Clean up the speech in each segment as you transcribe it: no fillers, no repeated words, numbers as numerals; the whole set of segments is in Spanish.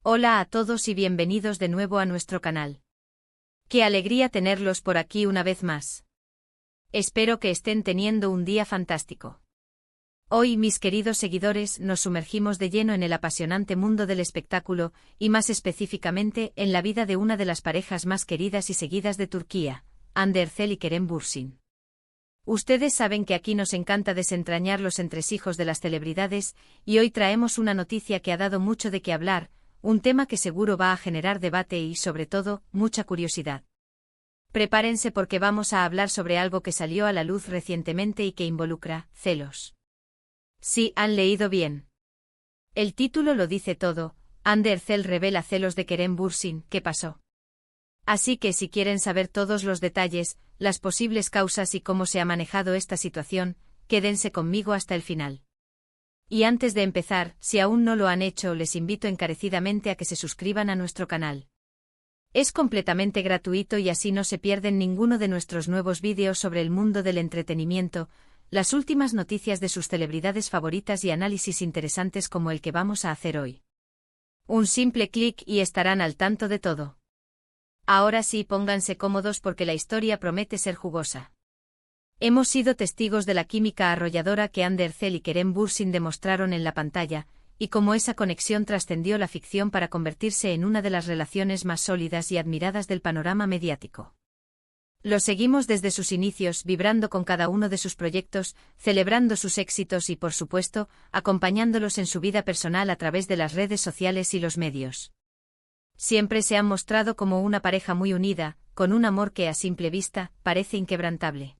Hola a todos y bienvenidos de nuevo a nuestro canal. Qué alegría tenerlos por aquí una vez más. Espero que estén teniendo un día fantástico. Hoy, mis queridos seguidores, nos sumergimos de lleno en el apasionante mundo del espectáculo, y más específicamente en la vida de una de las parejas más queridas y seguidas de Turquía, Hande Erçel y Kerem Bürsin. Ustedes saben que aquí nos encanta desentrañar los entresijos de las celebridades, y hoy traemos una noticia que ha dado mucho de qué hablar, un tema que seguro va a generar debate y, sobre todo, mucha curiosidad. Prepárense porque vamos a hablar sobre algo que salió a la luz recientemente y que involucra celos. Sí, han leído bien. El título lo dice todo. Hande Erçel revela celos de Kerem Bürsin. ¿Qué pasó? Así que si quieren saber todos los detalles, las posibles causas y cómo se ha manejado esta situación, quédense conmigo hasta el final. Y antes de empezar, si aún no lo han hecho, les invito encarecidamente a que se suscriban a nuestro canal. Es completamente gratuito y así no se pierden ninguno de nuestros nuevos vídeos sobre el mundo del entretenimiento, las últimas noticias de sus celebridades favoritas y análisis interesantes como el que vamos a hacer hoy. Un simple clic y estarán al tanto de todo. Ahora sí, pónganse cómodos porque la historia promete ser jugosa. Hemos sido testigos de la química arrolladora que Hande Erçel y Kerem Bürsin demostraron en la pantalla, y cómo esa conexión trascendió la ficción para convertirse en una de las relaciones más sólidas y admiradas del panorama mediático. Los seguimos desde sus inicios, vibrando con cada uno de sus proyectos, celebrando sus éxitos y, por supuesto, acompañándolos en su vida personal a través de las redes sociales y los medios. Siempre se han mostrado como una pareja muy unida, con un amor que a simple vista parece inquebrantable.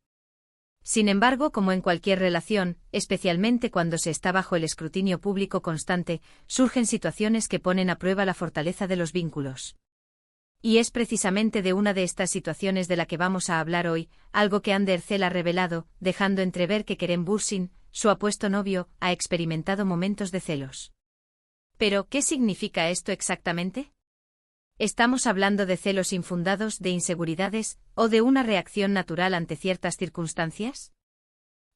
Sin embargo, como en cualquier relación, especialmente cuando se está bajo el escrutinio público constante, surgen situaciones que ponen a prueba la fortaleza de los vínculos. Y es precisamente de una de estas situaciones de la que vamos a hablar hoy, algo que Hande Erçel ha revelado, dejando entrever que Kerem Bürsin, su apuesto novio, ha experimentado momentos de celos. ¿Pero qué significa esto exactamente? ¿Estamos hablando de celos infundados, de inseguridades, o de una reacción natural ante ciertas circunstancias?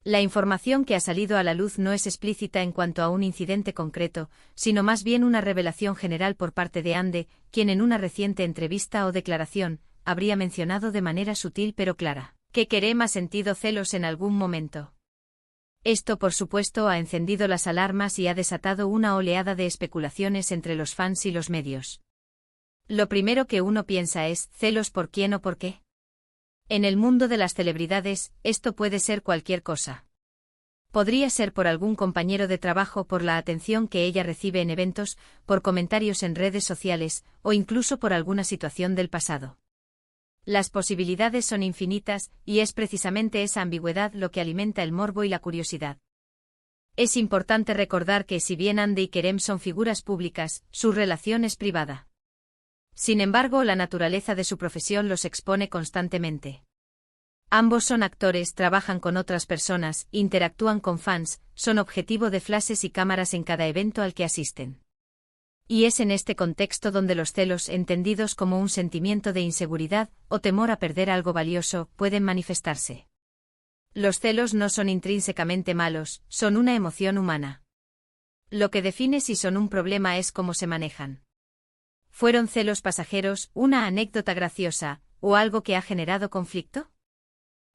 La información que ha salido a la luz no es explícita en cuanto a un incidente concreto, sino más bien una revelación general por parte de Hande, quien en una reciente entrevista o declaración, habría mencionado de manera sutil pero clara, que Kerem ha sentido celos en algún momento. Esto, por supuesto, ha encendido las alarmas y ha desatado una oleada de especulaciones entre los fans y los medios. Lo primero que uno piensa es, ¿celos por quién o por qué? En el mundo de las celebridades, esto puede ser cualquier cosa. Podría ser por algún compañero de trabajo, por la atención que ella recibe en eventos, por comentarios en redes sociales, o incluso por alguna situación del pasado. Las posibilidades son infinitas, y es precisamente esa ambigüedad lo que alimenta el morbo y la curiosidad. Es importante recordar que si bien Hande y Kerem son figuras públicas, su relación es privada. Sin embargo, la naturaleza de su profesión los expone constantemente. Ambos son actores, trabajan con otras personas, interactúan con fans, son objetivo de flashes y cámaras en cada evento al que asisten. Y es en este contexto donde los celos, entendidos como un sentimiento de inseguridad o temor a perder algo valioso, pueden manifestarse. Los celos no son intrínsecamente malos, son una emoción humana. Lo que define si son un problema es cómo se manejan. ¿Fueron celos pasajeros, una anécdota graciosa, o algo que ha generado conflicto?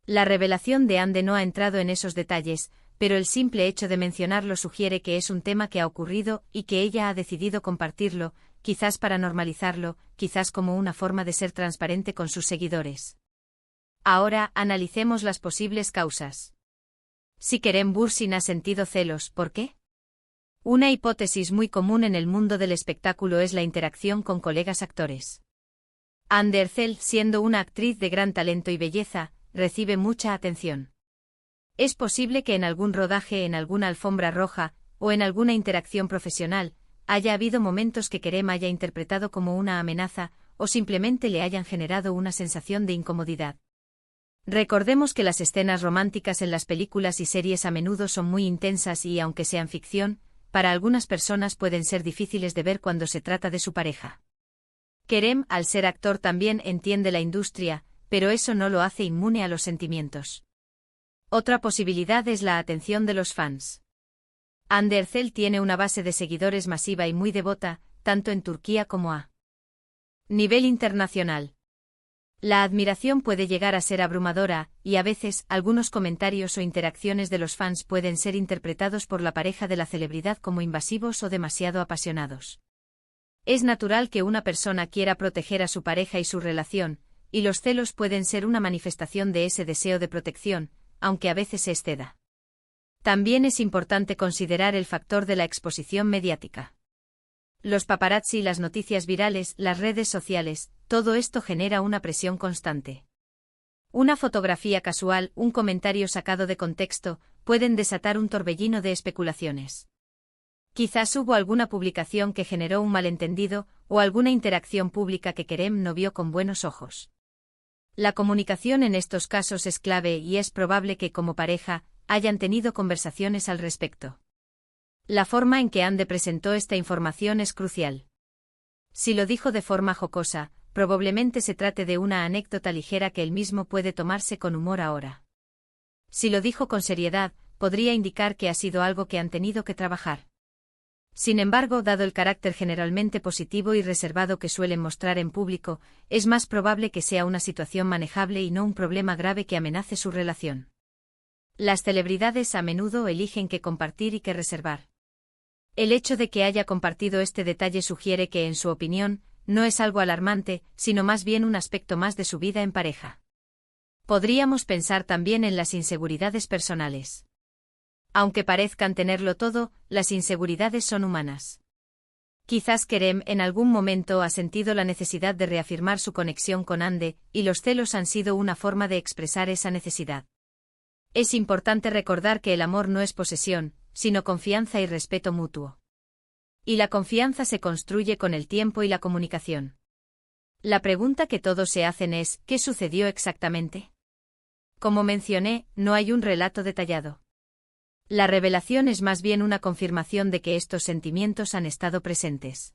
La revelación de Hande no ha entrado en esos detalles, pero el simple hecho de mencionarlo sugiere que es un tema que ha ocurrido y que ella ha decidido compartirlo, quizás para normalizarlo, quizás como una forma de ser transparente con sus seguidores. Ahora, analicemos las posibles causas. Si Kerem Bürsin ha sentido celos, ¿por qué? Una hipótesis muy común en el mundo del espectáculo es la interacción con colegas actores. Hande Erçel, siendo una actriz de gran talento y belleza, recibe mucha atención. Es posible que en algún rodaje, en alguna alfombra roja, o en alguna interacción profesional, haya habido momentos que Kerem haya interpretado como una amenaza, o simplemente le hayan generado una sensación de incomodidad. Recordemos que las escenas románticas en las películas y series a menudo son muy intensas y, aunque sean ficción, para algunas personas pueden ser difíciles de ver cuando se trata de su pareja. Kerem, al ser actor, también entiende la industria, pero eso no lo hace inmune a los sentimientos. Otra posibilidad es la atención de los fans. Hande Erçel tiene una base de seguidores masiva y muy devota, tanto en Turquía como a nivel internacional. La admiración puede llegar a ser abrumadora, y a veces, algunos comentarios o interacciones de los fans pueden ser interpretados por la pareja de la celebridad como invasivos o demasiado apasionados. Es natural que una persona quiera proteger a su pareja y su relación, y los celos pueden ser una manifestación de ese deseo de protección, aunque a veces se exceda. También es importante considerar el factor de la exposición mediática. Los paparazzi, las noticias virales, las redes sociales, todo esto genera una presión constante. Una fotografía casual, un comentario sacado de contexto, pueden desatar un torbellino de especulaciones. Quizás hubo alguna publicación que generó un malentendido, o alguna interacción pública que Kerem no vio con buenos ojos. La comunicación en estos casos es clave y es probable que como pareja, hayan tenido conversaciones al respecto. La forma en que Hande presentó esta información es crucial. Si lo dijo de forma jocosa, probablemente se trate de una anécdota ligera que él mismo puede tomarse con humor ahora. Si lo dijo con seriedad, podría indicar que ha sido algo que han tenido que trabajar. Sin embargo, dado el carácter generalmente positivo y reservado que suelen mostrar en público, es más probable que sea una situación manejable y no un problema grave que amenace su relación. Las celebridades a menudo eligen qué compartir y qué reservar. El hecho de que haya compartido este detalle sugiere que, en su opinión, no es algo alarmante, sino más bien un aspecto más de su vida en pareja. Podríamos pensar también en las inseguridades personales. Aunque parezcan tenerlo todo, las inseguridades son humanas. Quizás Kerem en algún momento ha sentido la necesidad de reafirmar su conexión con Hande, y los celos han sido una forma de expresar esa necesidad. Es importante recordar que el amor no es posesión, sino confianza y respeto mutuo. Y la confianza se construye con el tiempo y la comunicación. La pregunta que todos se hacen es, ¿qué sucedió exactamente? Como mencioné, no hay un relato detallado. La revelación es más bien una confirmación de que estos sentimientos han estado presentes.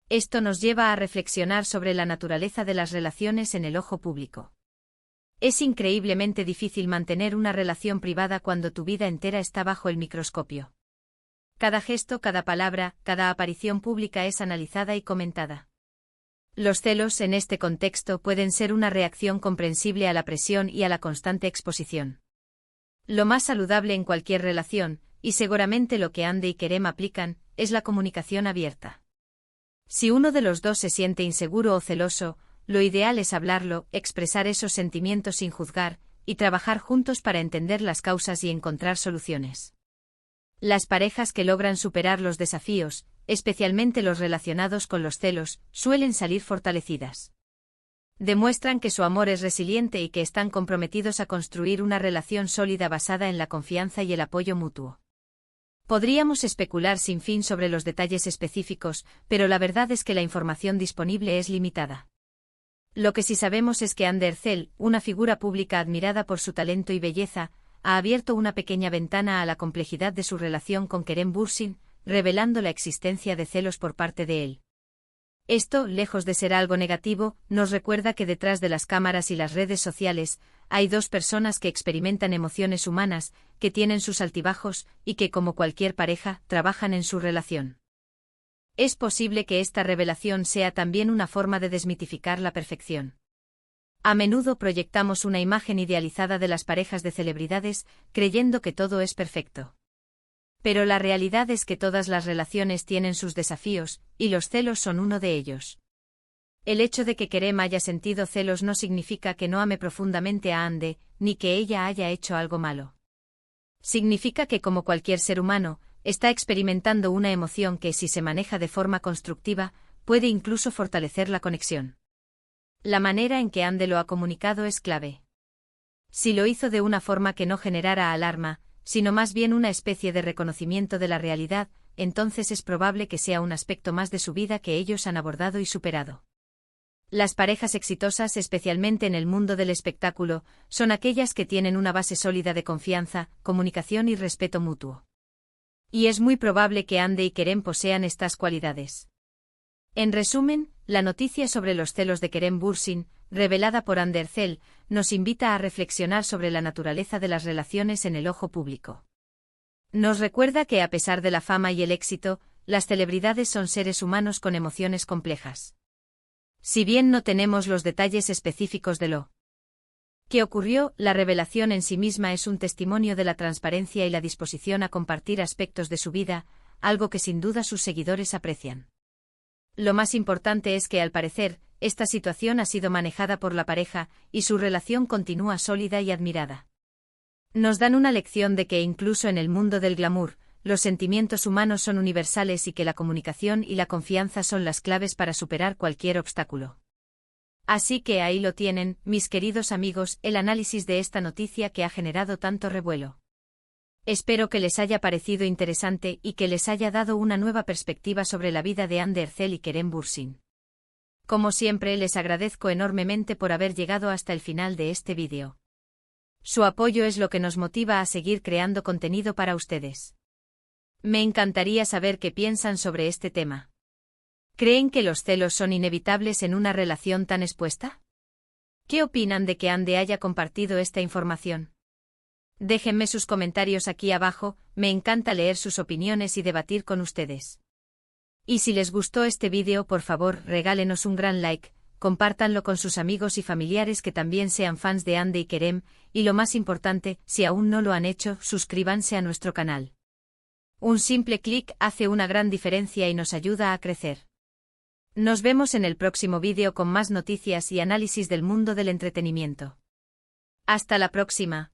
Esto nos lleva a reflexionar sobre la naturaleza de las relaciones en el ojo público. Es increíblemente difícil mantener una relación privada cuando tu vida entera está bajo el microscopio. Cada gesto, cada palabra, cada aparición pública es analizada y comentada. Los celos en este contexto pueden ser una reacción comprensible a la presión y a la constante exposición. Lo más saludable en cualquier relación, y seguramente lo que Hande y Kerem aplican, es la comunicación abierta. Si uno de los dos se siente inseguro o celoso, lo ideal es hablarlo, expresar esos sentimientos sin juzgar, y trabajar juntos para entender las causas y encontrar soluciones. Las parejas que logran superar los desafíos, especialmente los relacionados con los celos, suelen salir fortalecidas. Demuestran que su amor es resiliente y que están comprometidos a construir una relación sólida basada en la confianza y el apoyo mutuo. Podríamos especular sin fin sobre los detalles específicos, pero la verdad es que la información disponible es limitada. Lo que sí sabemos es que Hande Erçel, una figura pública admirada por su talento y belleza, ha abierto una pequeña ventana a la complejidad de su relación con Kerem Bürsin, revelando la existencia de celos por parte de él. Esto, lejos de ser algo negativo, nos recuerda que detrás de las cámaras y las redes sociales, hay dos personas que experimentan emociones humanas, que tienen sus altibajos, y que, como cualquier pareja, trabajan en su relación. Es posible que esta revelación sea también una forma de desmitificar la perfección. A menudo proyectamos una imagen idealizada de las parejas de celebridades, creyendo que todo es perfecto. Pero la realidad es que todas las relaciones tienen sus desafíos, y los celos son uno de ellos. El hecho de que Kerem haya sentido celos no significa que no ame profundamente a Hande, ni que ella haya hecho algo malo. Significa que, como cualquier ser humano, está experimentando una emoción que, si se maneja de forma constructiva, puede incluso fortalecer la conexión. La manera en que Hande lo ha comunicado es clave. Si lo hizo de una forma que no generara alarma, sino más bien una especie de reconocimiento de la realidad, entonces es probable que sea un aspecto más de su vida que ellos han abordado y superado. Las parejas exitosas, especialmente en el mundo del espectáculo, son aquellas que tienen una base sólida de confianza, comunicación y respeto mutuo. Y es muy probable que Hande y Kerem posean estas cualidades. En resumen, la noticia sobre los celos de Kerem Bürsin, revelada por Hande Erçel, nos invita a reflexionar sobre la naturaleza de las relaciones en el ojo público. Nos recuerda que a pesar de la fama y el éxito, las celebridades son seres humanos con emociones complejas. Si bien no tenemos los detalles específicos de lo que ocurrió, la revelación en sí misma es un testimonio de la transparencia y la disposición a compartir aspectos de su vida, algo que sin duda sus seguidores aprecian. Lo más importante es que, al parecer, esta situación ha sido manejada por la pareja, y su relación continúa sólida y admirada. Nos dan una lección de que incluso en el mundo del glamour, los sentimientos humanos son universales y que la comunicación y la confianza son las claves para superar cualquier obstáculo. Así que ahí lo tienen, mis queridos amigos, el análisis de esta noticia que ha generado tanto revuelo. Espero que les haya parecido interesante y que les haya dado una nueva perspectiva sobre la vida de Anne Ercel y Kerem Bürsin. Como siempre, les agradezco enormemente por haber llegado hasta el final de este vídeo. Su apoyo es lo que nos motiva a seguir creando contenido para ustedes. Me encantaría saber qué piensan sobre este tema. ¿Creen que los celos son inevitables en una relación tan expuesta? ¿Qué opinan de que Anne haya compartido esta información? Déjenme sus comentarios aquí abajo, me encanta leer sus opiniones y debatir con ustedes. Y si les gustó este vídeo, por favor, regálenos un gran like, compártanlo con sus amigos y familiares que también sean fans de Anne y Kerem, y lo más importante, si aún no lo han hecho, suscríbanse a nuestro canal. Un simple clic hace una gran diferencia y nos ayuda a crecer. Nos vemos en el próximo vídeo con más noticias y análisis del mundo del entretenimiento. Hasta la próxima.